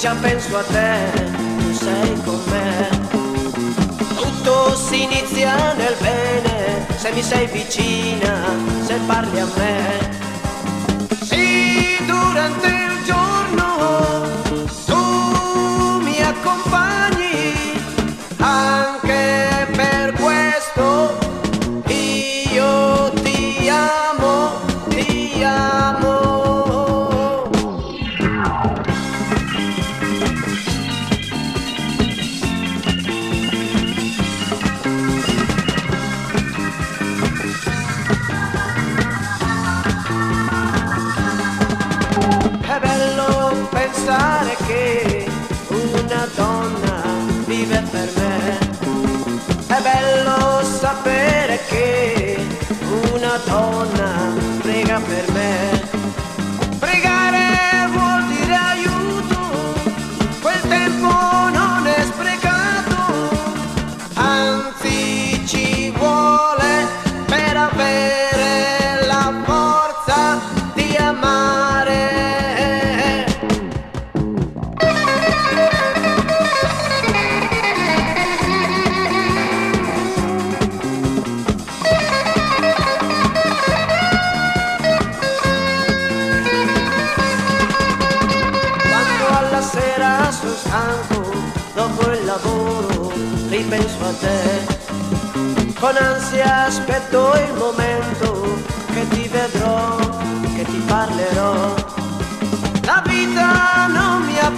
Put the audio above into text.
già penso a te, tu sei con me. Tutto si inizia nel bene, se mi sei vicina, se parli a me. Sì, durante il giorno tu mi accompagni, anche per questo io ti amo, ti amo. È bello pensare che una donna vive per me. È bello sapere che una donna prega per me. Pregare vuol dire aiuto, quel tempo non è sprecato, anzi ci vuole per avere la forza di amare. Sera sono stanco, dopo il lavoro ripenso a te. Con ansia aspetto il momento che ti vedrò, che ti parlerò. La vita non mi ha